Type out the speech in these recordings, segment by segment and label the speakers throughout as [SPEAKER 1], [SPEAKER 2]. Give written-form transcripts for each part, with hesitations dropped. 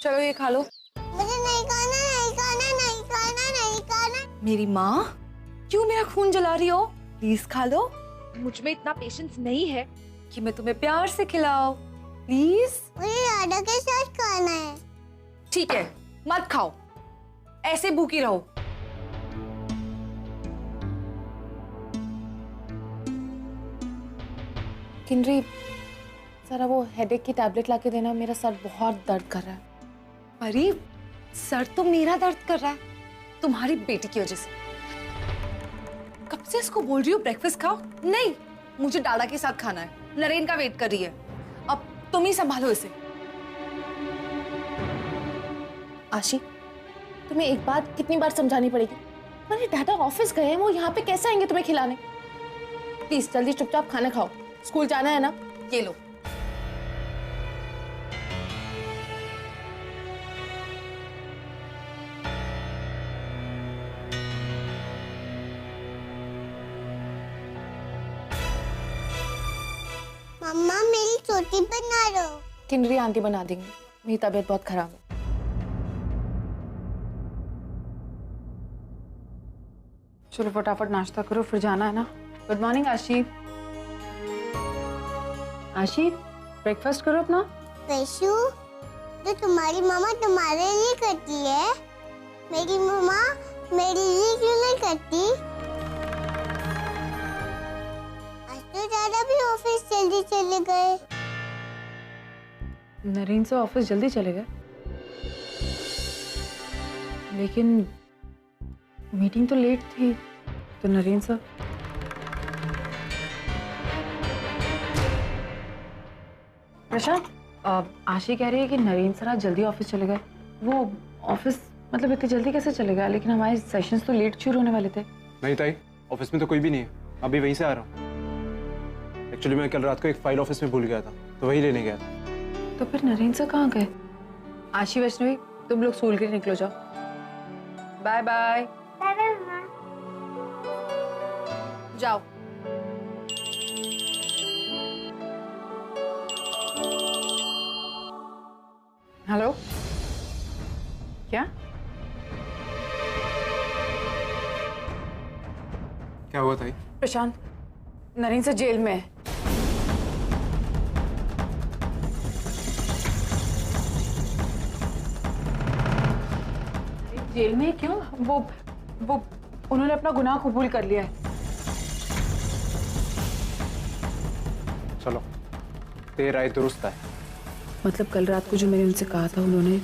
[SPEAKER 1] चलो ये खा लो।
[SPEAKER 2] मुझे नहीं खाना, नहीं खाना, नहीं खाना, नहीं खाना।
[SPEAKER 1] मेरी माँ, क्यों मेरा खून जला रही हो? प्लीज खा लो।
[SPEAKER 3] मुझ में इतना पेशेंस नहीं है
[SPEAKER 1] कि मैं तुम्हें प्यार से खिलाऊं। प्लीज।
[SPEAKER 2] मुझे राधा के साथ खाना है।
[SPEAKER 1] ठीक है, मत खाओ, ऐसे भूखी रहो।
[SPEAKER 4] किन्नरी, जरा वो हेडेक की टैबलेट लाके देना, मेरा सर बहुत दर्द कर रहा है।
[SPEAKER 1] अरे सर तो मेरा दर्द कर रहा है तुम्हारी बेटी की वजह से। कब से इसको बोल रही हो ब्रेकफास्ट खाओ, नहीं मुझे डाडा के साथ खाना है, नरेन का वेट कर रही है। अब तुम ही संभालो इसे।
[SPEAKER 4] आशी, तुम्हें एक बात कितनी बार समझानी पड़ेगी? मेरे डाडा ऑफिस गए हैं, वो यहाँ पे कैसे आएंगे तुम्हें खिलाने? प्लीज जल्दी चुपचाप खाना खाओ, स्कूल जाना है ना।
[SPEAKER 1] ये लो।
[SPEAKER 2] मम्मा मेरी छोटी बना दो।
[SPEAKER 4] किन्नरी आंटी बना देंगी, मेरी तबीयत बहुत खराब है।
[SPEAKER 5] चलो फटाफट नाश्ता करो, फिर जाना है ना। गुड मॉर्निंग आशी। आशी, ब्रेकफास्ट करो अपना।
[SPEAKER 2] वैशु, जो तुम्हारी मामा तुम्हारे लिए करती है, मेरी मामा मेरे लिए क्यों नहीं करती? आज तो दादा भी ऑफिस जल्दी चले गए।
[SPEAKER 5] नरेन से ऑफिस जल्दी चले गए, लेकिन मीटिंग तो लेट थी, तो नरेन सर। प्रशांत, आशी कह रही है कि नरेन सर आज जल्दी ऑफिस चले गए। वो ऑफिस मतलब इतनी जल्दी कैसे चले गए? लेकिन हमारे सेशंस तो लेट शुरू होने वाले थे।
[SPEAKER 6] नहीं ताई, ऑफिस में तो कोई भी नहीं है, अभी वहीं से आ रहा हूँ। एक्चुअली मैं कल रात को एक फाइल ऑफिस में भूल गया था, तो वही लेने गया था।
[SPEAKER 5] तो फिर नरेन सर कहाँ गए? आशी, वैष्णवी, तुम लोग स्कूल के लिए निकलो, जाओ। Bye bye.
[SPEAKER 4] जाओ।
[SPEAKER 5] हेलो, क्या
[SPEAKER 6] क्या हुआ ताई?
[SPEAKER 5] प्रशांत, नरेन सर जेल में है। जेल में क्यों? वो उन्होंने अपना गुनाह कबूल कर लिया है।
[SPEAKER 6] चलो, तेरी राय दुरुस्त है।
[SPEAKER 5] मतलब कल रात को जो मैंने उनसे कहा था, उन्होंने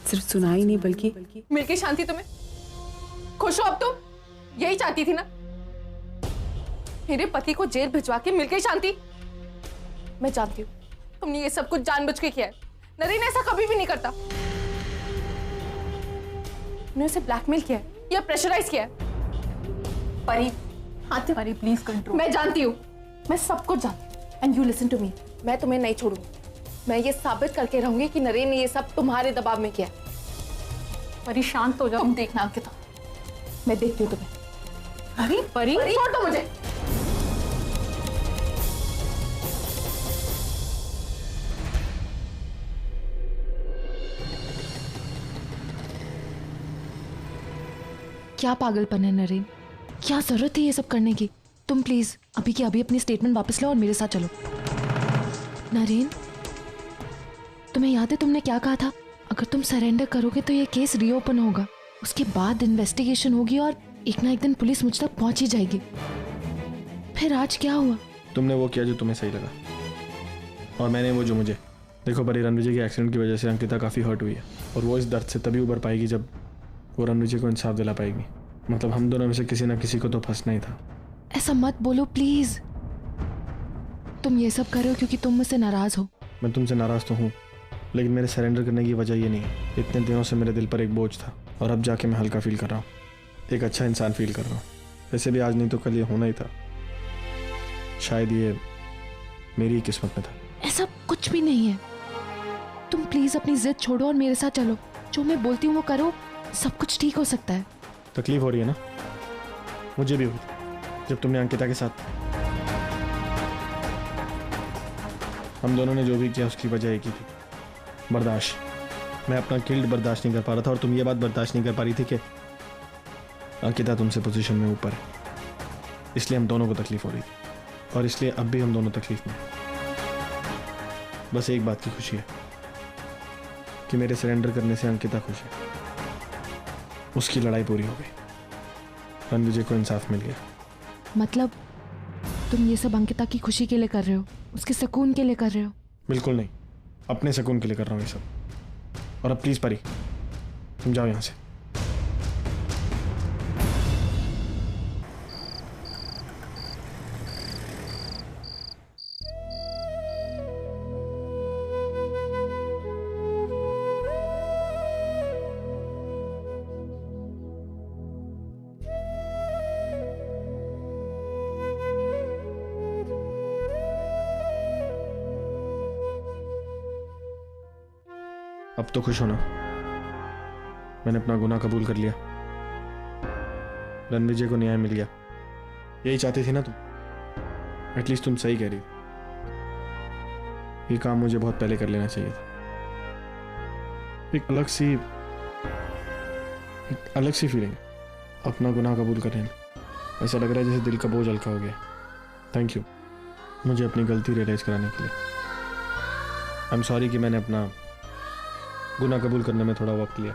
[SPEAKER 5] सिर्फ सुना ही नहीं बल्कि
[SPEAKER 4] मिल के शांति तुम्हें? खुश हो अब तुम? यही चाहती थी ना, मेरे पति को जेल भिजवा के मिल के शांति। मैं जानती हूँ तुमने ये सब कुछ जानबूझ के किया है। नरेन ऐसा कभी भी नहीं करता। तुमने उसे ब्लैकमेल किया है या प्रेशराइज किया है? परी, हाँ परी, प्लीज कंट्रोल। मैं जानती हूँ, मैं सब कुछ जानती हूँ। And you listen to me, मैं तुम्हें नहीं छोड़ूंगी। मैं ये साबित करके रहूंगी कि नरेन ने ये सब तुम्हारे दबाव में किया।
[SPEAKER 5] परी शांत हो जाओ।
[SPEAKER 4] तुम देखना अंकिता, मैं देखती हूँ तुम्हें।
[SPEAKER 5] अरे परी,
[SPEAKER 4] छोड़ दो मुझे।
[SPEAKER 7] क्या पागलपन है नरेन, क्या जरूरत है ये सब करने की? तुम प्लीज अभी की अभी अपनी स्टेटमेंट वापस लो और मेरे साथ चलो। नरेन, तुम्हें याद है तुमने क्या कहा था? अगर तुम सरेंडर करोगे तो ये केस रीओपन होगा, उसके बाद इन्वेस्टिगेशन होगी और एक ना एक दिन पुलिस मुझ तक पहुंच ही जाएगी। फिर आज क्या हुआ?
[SPEAKER 8] तुमने वो किया जो तुम्हें सही लगा, और मैंने वो जो मुझे। देखो परी, रणविजय के एक्सीडेंट की वजह से अंकिता काफ़ी हर्ट हुई है, और वो इस दर्द से तभी उबर पाएगी जब वो रणविजय को इंसाफ दिला पाएगी। मतलब हम दोनों में से किसी ना किसी को तो फंसना ही था।
[SPEAKER 7] ऐसा मत बोलो प्लीज। तुम ये सब कर रहे हो क्योंकि तुम मुझसे नाराज हो।
[SPEAKER 8] मैं तुमसे नाराज तो हूँ, लेकिन मेरे सरेंडर करने की वजह ये नहीं है। इतने दिनों से मेरे दिल पर एक बोझ था, और अब जाके मैं हल्का फील कर रहा हूँ, एक अच्छा इंसान फील कर रहा हूँ। वैसे भी आज नहीं तो कल ये होना ही था। शायद ये मेरी ही किस्मत में था।
[SPEAKER 7] ऐसा कुछ भी नहीं है। तुम प्लीज अपनी जिद छोड़ो और मेरे साथ चलो। जो मैं बोलती हूँ वो करो, सब कुछ ठीक हो सकता है।
[SPEAKER 8] तकलीफ हो रही है ना? मुझे भी हुई जब तुमने अंकिता के साथ। हम दोनों ने जो भी किया उसकी वजह एक ही थी, बर्दाश्त। मैं अपना गिल्ट बर्दाश्त नहीं कर पा रहा था और तुम ये बात बर्दाश्त नहीं कर पा रही थी कि अंकिता तुमसे पोजीशन में ऊपर है, इसलिए हम दोनों को तकलीफ हो रही थी और इसलिए अब भी हम दोनों तकलीफ में हैं। बस एक बात की खुशी है कि मेरे सरेंडर करने से अंकिता खुश है, उसकी लड़ाई पूरी हो गई, रणविजय को इंसाफ मिल गया।
[SPEAKER 7] मतलब तुम ये सब अंकिता की खुशी के लिए कर रहे हो, उसके सुकून के लिए कर रहे हो?
[SPEAKER 8] बिल्कुल नहीं, अपने सुकून के लिए कर रहा हूँ ये सब। और अब प्लीज परी, तुम जाओ यहाँ से। अब तो खुश हो ना, मैंने अपना गुनाह कबूल कर लिया, रणविजय को न्याय मिल गया। यही चाहती थी ना तुम? एटलीस्ट तुम सही कह रही थी, ये काम मुझे बहुत पहले कर लेना चाहिए था। एक अलग सी फीलिंग अपना गुनाह कबूल करने में। ऐसा लग रहा है जैसे दिल का बोझ हल्का हो गया। थैंक यू मुझे अपनी गलती रियलाइज कराने के लिए। आई एम सॉरी कि मैंने अपना गुनाह कबूल करने में थोड़ा वक्त लिया।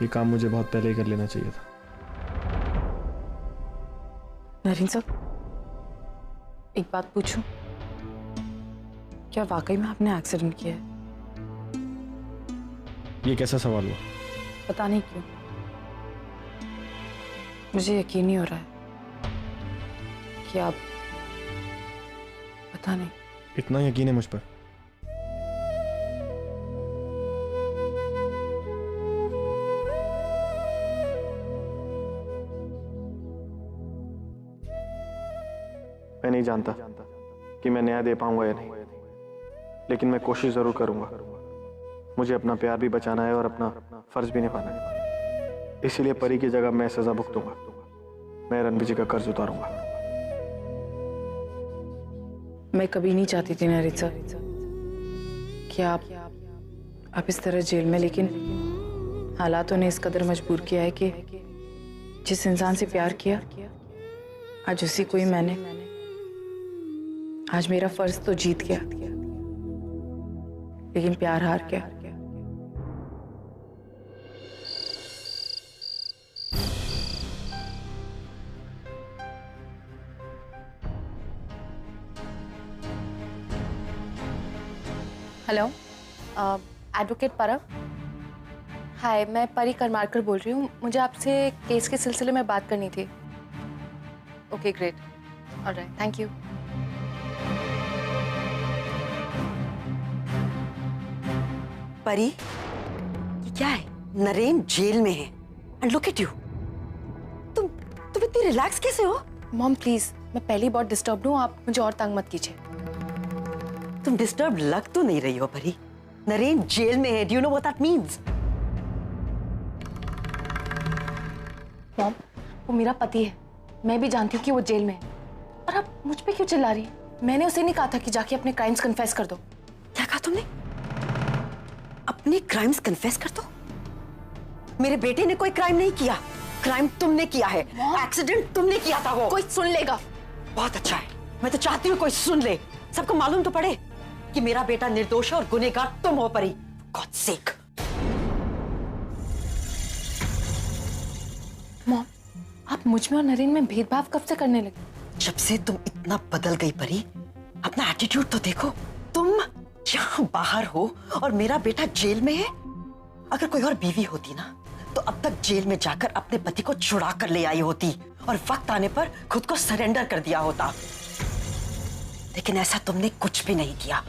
[SPEAKER 8] ये काम मुझे बहुत पहले ही कर लेना चाहिए था।
[SPEAKER 5] नरेन सर, एक बात पूछूं? क्या वाकई में आपने एक्सीडेंट किया है?
[SPEAKER 8] ये कैसा सवाल हुआ?
[SPEAKER 5] पता नहीं क्यों, मुझे यकीन नहीं हो रहा है कि आप, पता नहीं।
[SPEAKER 8] इतना यकीन है मुझ पर? मैं नहीं जानता कि मैं न्याय दे पाऊंगा या नहीं, लेकिन मैं कोशिश जरूर करूंगा। मुझे अपना प्यार भी बचाना है और अपना फर्ज भी निभाना है। इसीलिए परी की जगह मैं सजा भुगतूंगा। मैं रणविजय का कर्ज उतारूंगा।
[SPEAKER 5] मैं कभी नहीं चाहती थी नरेन सर कि आप इस तरह जेल में, लेकिन हालातों ने इस कदर मजबूर किया है कि जिस इंसान से प्यार किया आज उसी को ही मैंने, आज मेरा फर्ज तो जीत गया लेकिन प्यार हार गया।
[SPEAKER 1] हेलो, एडवोकेट परब। हाय, मैं परी करमारकर बोल रही हूँ। मुझे आपसे केस के सिलसिले में बात करनी थी। Okay great, alright, thank you.
[SPEAKER 9] परी, ये क्या है? नरेन जेल में है एंड लुक एट यू। तुम इतनी रिलैक्स कैसे हो?
[SPEAKER 1] मॉम प्लीज, मैं पहले ही बहुत डिस्टर्ब हूँ, आप मुझे और तंग मत कीजिए।
[SPEAKER 9] तुम डिस्टर्ब लग तो नहीं रही हो परी। नरेन जेल में है, do you know what that means?
[SPEAKER 1] Mom, वो मेरा पति है, मैं भी जानती हूँ कि वो जेल में है। और आप मुझ पे क्यों चिल्ला रही है? मैंने उसे नहीं कहा था कि जाके अपने क्राइम्स कन्फेस कर दो।
[SPEAKER 9] क्या कहा तुमने? अपने क्राइम्स कन्फेस कर दो? मेरे बेटे ने कोई क्राइम नहीं किया। क्राइम तुमने किया है, एक्सीडेंट तुमने किया था। वो
[SPEAKER 1] कोई सुन लेगा।
[SPEAKER 9] बहुत अच्छा है, मैं तो चाहती हूँ कोई सुन ले, सबको मालूम तो पड़े कि मेरा बेटा निर्दोष है और गुनहगार तुम हो परी। God sake.
[SPEAKER 1] मॉम, आप मुझ में और नरेन में भेदभाव कब से करने लगे?
[SPEAKER 9] जब से तुम इतना बदल गई परी, अपना एटीट्यूड तो देखो। तुम यहाँ बाहर हो और मेरा बेटा जेल में है। अगर कोई और बीवी होती ना तो अब तक जेल में जाकर अपने पति को छुड़ा कर ले आई होती और वक्त आने पर खुद को सरेंडर कर दिया होता। लेकिन ऐसा तुमने कुछ भी नहीं किया।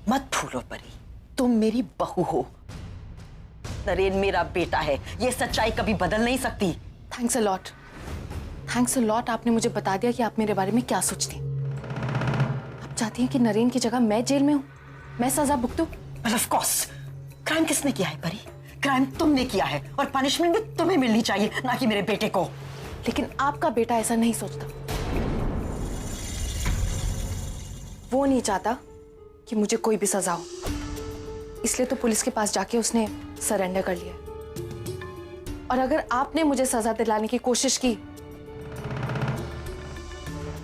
[SPEAKER 9] मत भूलो परी, तुम मेरी बहू हो, नरेन मेरा बेटा है। ये सच्चाई कभी बदल नहीं सकती।
[SPEAKER 1] Thanks a lot, thanks a lot. आपने मुझे बता दिया कि आप मेरे बारे में क्या सोचती हैं। आप चाहती हैं कि नरेन की जगह मैं जेल में हूं, मैं सजा भुगतूं?
[SPEAKER 9] Well, of course, क्राइम किसने किया है परी? क्राइम तुमने किया है और पनिशमेंट भी तुम्हें मिलनी चाहिए, ना कि मेरे बेटे को।
[SPEAKER 1] लेकिन आपका बेटा ऐसा नहीं सोचता। वो नहीं चाहता कि मुझे कोई भी सजा हो।
[SPEAKER 7] इसलिए तो पुलिस के पास जाके उसने सरेंडर कर लिया। और अगर आपने मुझे सजा दिलाने की कोशिश की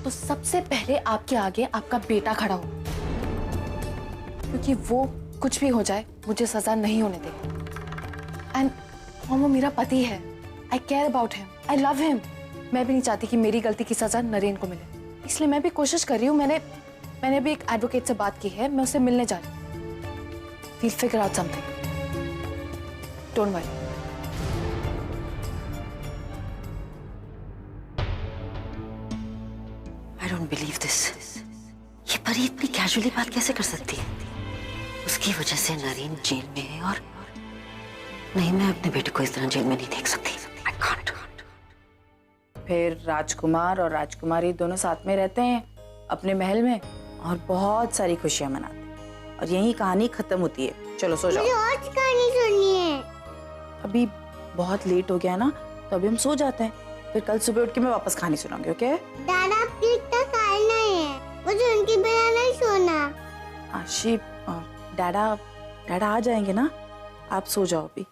[SPEAKER 7] तो सबसे पहले आपके आगे आपका बेटा खड़ा हो, क्योंकि वो कुछ भी हो जाए मुझे सजा नहीं होने देगा। एंड वो मेरा पति है। I care about him, I love him. मैं भी नहीं चाहती कि मेरी गलती की सजा नरेन को मिले, इसलिए मैं भी कोशिश कर रही हूँ। मैंने भी एक एडवोकेट से बात की है, मैं उससे मिलने जा रही हूँ। We'll figure out something. Don't worry.
[SPEAKER 9] I don't believe this. ये परी इतनी कैजुअली बात कैसे कर सकती है? उसकी वजह से नरेन जेल में है और नहीं, मैं अपने बेटे को इस तरह जेल में नहीं देख सकती। I can't.
[SPEAKER 5] फिर राजकुमार और राजकुमारी दोनों साथ में रहते हैं अपने महल में और बहुत सारी खुशियां मनाते हैं और यही कहानी खत्म होती है। चलो सो जाओ।
[SPEAKER 2] मुझे और कहानी सुननी है।
[SPEAKER 5] अभी बहुत लेट हो गया ना, तो अभी हम सो जाते हैं, फिर कल सुबह उठ के मैं वापस कहानी सुनाऊंगी। ओके?
[SPEAKER 2] दादा प्लीज तो खाना है, मुझे उनकी बिना नहीं सोना।
[SPEAKER 5] आशी, डैडा आ जाएंगे ना, आप सो जाओ अभी,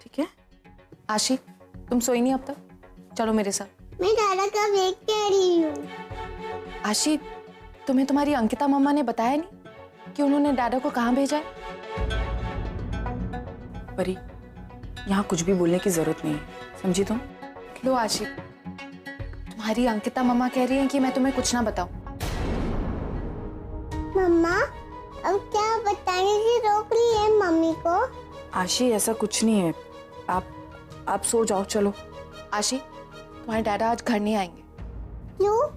[SPEAKER 5] ठीक है?
[SPEAKER 7] आशी, तुम सोई नहीं अब तक? चलो मेरे साथ।
[SPEAKER 2] मैं दादा का वेट कर रही हूँ।
[SPEAKER 7] आशी, तुम्हें तुम्हारी अंकिता मम्मा ने बताया नहीं कि उन्होंने डैडा को कहाँ भेजा है?
[SPEAKER 5] परी, यहाँ कुछ भी बोलने की जरूरत नहीं है, समझी तुम?
[SPEAKER 7] लो आशी, तुम्हारी अंकिता मम्मा कह रही हैं कि मैं तुम्हें कुछ ना बताऊं।
[SPEAKER 2] मम्मा, अब क्या बताने से रोक रही है मम्मी को?
[SPEAKER 5] आशी, ऐसा कुछ नहीं है, आप सो जाओ। चलो।
[SPEAKER 7] आशी, तुम्हारे डैडा आज घर नहीं आएंगे।
[SPEAKER 2] क्यों?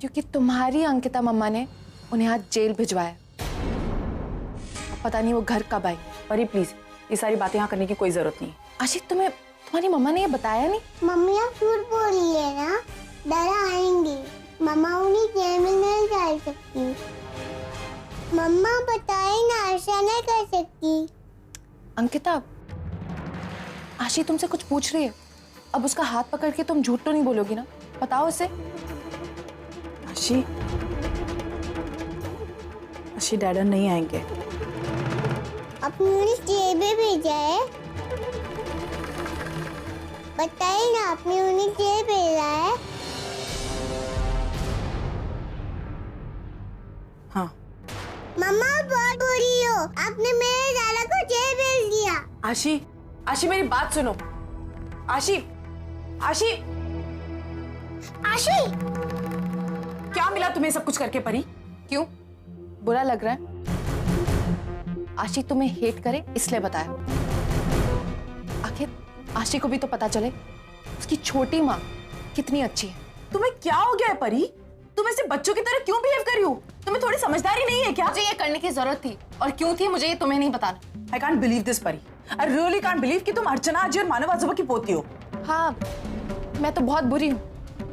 [SPEAKER 7] क्योंकि तुम्हारी अंकिता मम्मा ने उन्हें आज जेल भिजवाया। पता नहीं वो घर कब आई।
[SPEAKER 5] परी प्लीज, ये सारी बातें यहाँ करने की कोई जरूरत नहीं है।
[SPEAKER 7] आशी, तुम्हारी मम्मा ने ये बताया नहीं?
[SPEAKER 2] मम्मी आप झूठ बोल रही है ना, दादा आएंगे, मम्मा उन्हें जेल में नहीं डाल सकती। मम्मा बताए ना, ऐसा नहीं कर सकती।
[SPEAKER 7] अंकिता, आशी तुमसे कुछ पूछ रही है, अब उसका हाथ पकड़ के तुम झूठ तो नहीं बोलोगी ना? बताओ उसे।
[SPEAKER 5] आशी, डैडा नहीं आएंगे।
[SPEAKER 2] अपनी उन्हें जेल में भेजा है, बताइए ना, आपने उन्हें जेल भेजा है।
[SPEAKER 5] हाँ।
[SPEAKER 2] मम्मा बहुत बुरी हो, आपने मेरे दादा को जेल भेज दिया।
[SPEAKER 5] आशी मेरी बात सुनो। आशी क्या मिला तुम्हें सब कुछ करके परी?
[SPEAKER 7] क्यों, बुरा लग रहा है? आशी तुम्हें हेट करे इसलिए बताया। आखिर आशी को भी तो पता चले उसकी छोटी माँ कितनी अच्छी है।
[SPEAKER 5] तुम्हें क्या हो गया है परी? तुम ऐसे बच्चों की तरह क्यों बिहेव कर रही हो? तुम्हें थोड़ी समझदारी नहीं है क्या?
[SPEAKER 7] मुझे ये करने की जरूरत थी, और क्यों थी मुझे ये तुम्हें नहीं बताना।
[SPEAKER 5] I can't believe this परी। I really can't believe कि तुम अर्चना आजी और मानव आजोबा की पोती हो।
[SPEAKER 7] हाँ, मैं तो बहुत बुरी हूँ।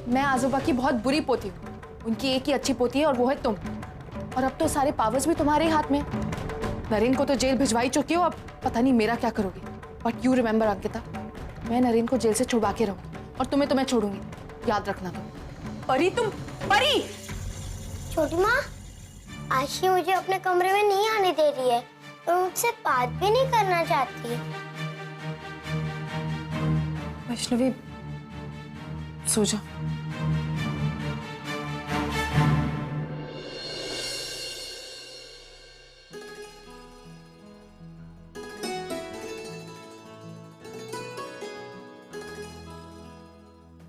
[SPEAKER 7] मैं आजोबा की बहुत बुरी पोती हूँ। उनकी एक ही अच्छी पोती है और वो है तुम। और अब तो सारे पावर्स भी तुम्हारे हाथ में। नरेन को तो जेल भिजवा ही चुकी हो, अब पता नहीं मेरा क्या करोगे। बट यू रिमेम्बर अंकिता, मैं नरेन को जेल से छुड़वा के रहूंगी और तुम्हें तो मैं छोड़ूंगी, याद रखना।
[SPEAKER 5] परी, तुम परी!
[SPEAKER 2] छोटी माँ, आशी मुझे अपने कमरे में नहीं आने दे रही है और मुझसे बात भी नहीं करना चाहती।
[SPEAKER 5] वैष्णवी, सो जा।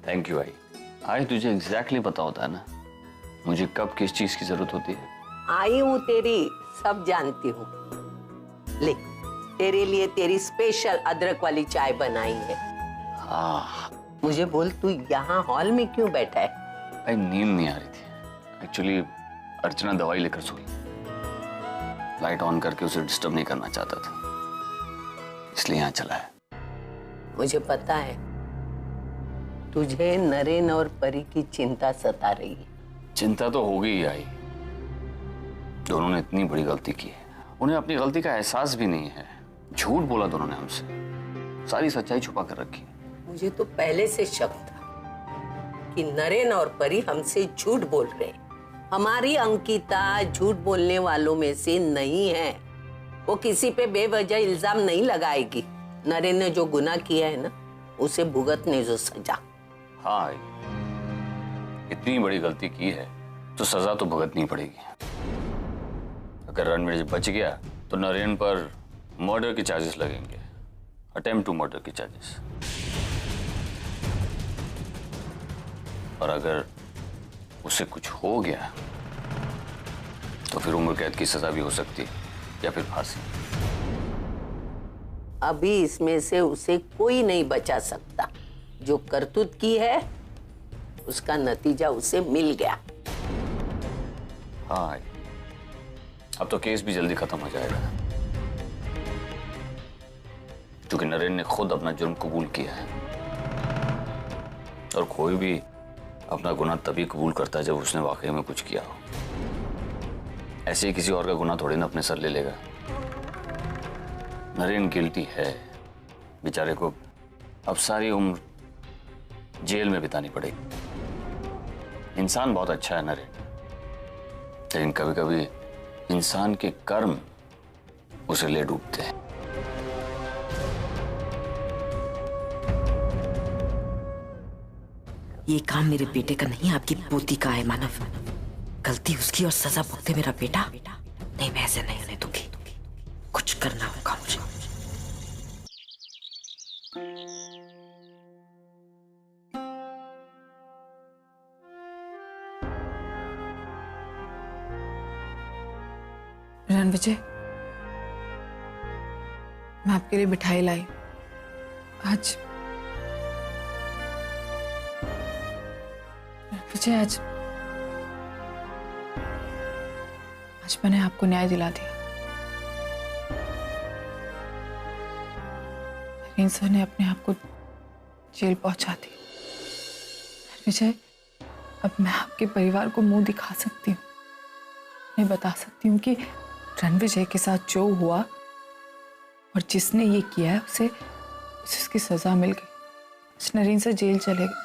[SPEAKER 10] थैंक यू आई। आज तुझे एग्जैक्टली पता होता है ना मुझे कब किस चीज की जरूरत होती है।
[SPEAKER 11] आई हूँ तेरी, सब जानती हूँ। ले, तेरे लिए तेरी स्पेशल अदरक वाली चाय बनाई है।
[SPEAKER 10] हाँ।
[SPEAKER 11] मुझे बोल, तू यहाँ हॉल में क्यों बैठा है?
[SPEAKER 10] भाई नींद नहीं आ रही थी। एक्चुअली अर्चना दवाई लेकर सोई, लाइट ऑन करके उसे डिस्टर्ब नहीं करना चाहता था, इसलिए यहाँ चला है।
[SPEAKER 11] मुझे पता है तुझे नरेन और परी की चिंता सता रही है।
[SPEAKER 10] चिंता तो हो गई आई। दोनों ने इतनी बड़ी गलती की है, उन्हें अपनी गलती का एहसास भी नहीं है। झूठ बोला दोनों ने हमसे, सारी सच्चाई छुपा कर रखी।
[SPEAKER 11] मुझे तो पहले से शक था कि नरेन और परी हमसे झूठ बोल रहे हैं। हमारी अंकिता झूठ बोलने वालों में से नहीं है। वो किसी पे बेवजह इल्जाम नहीं लगाएगी। नरेन ने जो गुनाह किया है ना, उसे भुगतने जो सजा।
[SPEAKER 10] हाँ, इतनी बड़ी गलती की है तो सजा तो भुगतनी पड़ेगी। अगर रणवीर बच गया तो नरेन पर मर्डर के चार्जेस लगेंगे, अटेम्प्ट टू मर्डर के चार्जेस। और अगर उसे कुछ हो गया तो फिर उम्र कैद की सजा भी हो सकती है या फिर फांसी।
[SPEAKER 11] अभी इसमें से उसे कोई नहीं बचा सकता। जो करतूत की है उसका नतीजा उसे मिल गया।
[SPEAKER 10] हाँ, अब तो केस भी जल्दी खत्म हो जाएगा, क्योंकि नरेन ने खुद अपना जुर्म कबूल किया है। और कोई भी अपना गुनाह तभी कबूल करता है जब उसने वाकई में कुछ किया हो। ऐसे ही किसी और का गुनाह थोड़ी ना अपने सर ले लेगा। नरेन गिल्टी है, बेचारे को अब सारी उम्र जेल में बितानी पड़ेगी। इंसान बहुत अच्छा है नरेन, लेकिन कभी कभी इंसान के कर्म उसे ले डूबते हैं।
[SPEAKER 12] ये काम मेरे बेटे का नहीं, आपकी पोती का है मानव। गलती उसकी और सजा भुगते मेरा बेटा। नहीं, मैं ऐसे नहीं होने दूंगी। कुछ करना होगा मुझे।
[SPEAKER 5] रणविजय, मैं आपके लिए मिठाई लाई। आज रणविजय, आज मैंने आपको न्याय दिला दिया। नरेन सर ने अपने आप को जेल पहुंचा दी। रणविजय, अब मैं आपके परिवार को मुंह दिखा सकती हूँ, मैं बता सकती हूँ कि रणविजय के साथ जो हुआ और जिसने ये किया है उसे उसकी सजा मिल गई। नरेन से जेल चले गए।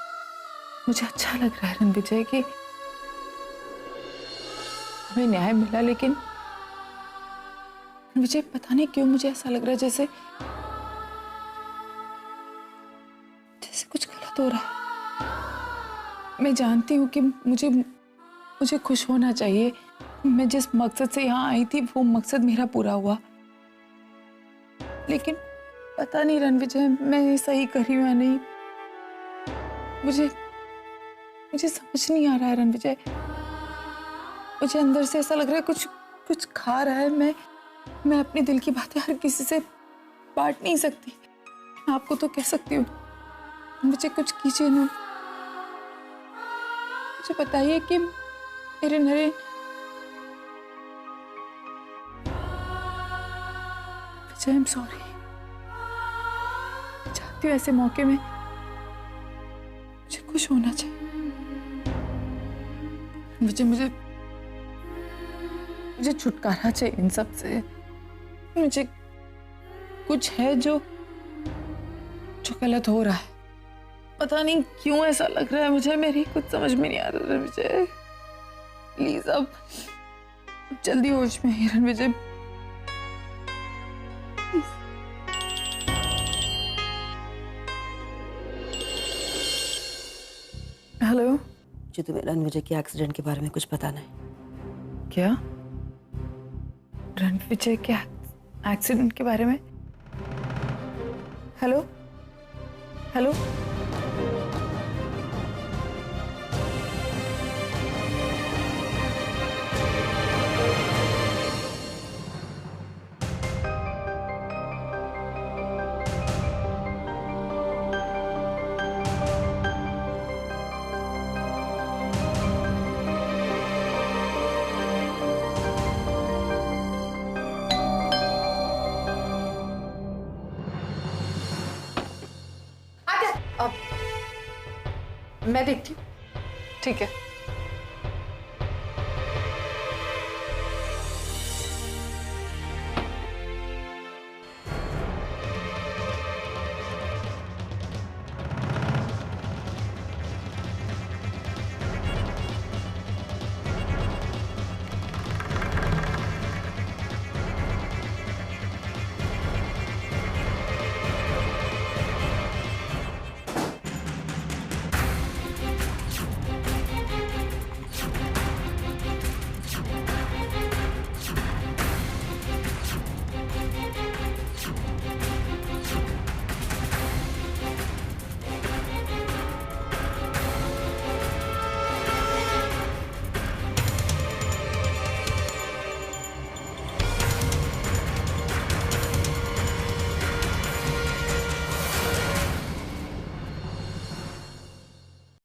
[SPEAKER 5] मुझे अच्छा लग रहा है रणविजय कि हमें न्याय मिला, लेकिन रणविजय पता नहीं क्यों मुझे ऐसा लग रहा है जैसे कुछ गलत हो रहा है। मैं जानती हूँ कि मुझे खुश होना चाहिए। मैं जिस मकसद से यहाँ आई थी वो मकसद मेरा पूरा हुआ, लेकिन पता नहीं रणविजय मैं ये सही कर रही हूँ या नहीं। मुझे समझ नहीं आ रहा है रणविजय। मुझे अंदर से ऐसा लग रहा है कुछ खा रहा है। मैं अपने दिल की बातें हर किसी से बांट नहीं सकती। मैं आपको तो कह सकती हूँ, मुझे कुछ कीजिए ना। मुझे बताइए कि मेरे नरेन आई एम सॉरी। चाहती हूँ ऐसे मौके में मुझे खुश होना चाहिए। मुझे छुटकारा चाहिए इन सब से। मुझे कुछ है जो गलत हो रहा है। पता नहीं क्यों ऐसा लग रहा है मुझे। मेरी कुछ समझ में नहीं आ रहा रणविजय। प्लीज अब जल्दी होश में आइए रणविजय। हेलो,
[SPEAKER 12] मुझे तुम्हें रणविजय के एक्सीडेंट के बारे में कुछ पता नहीं।
[SPEAKER 5] क्या? रणविजय के एक्सीडेंट के बारे में? हेलो हेलो, मैं देखती हूँ। ठीक है।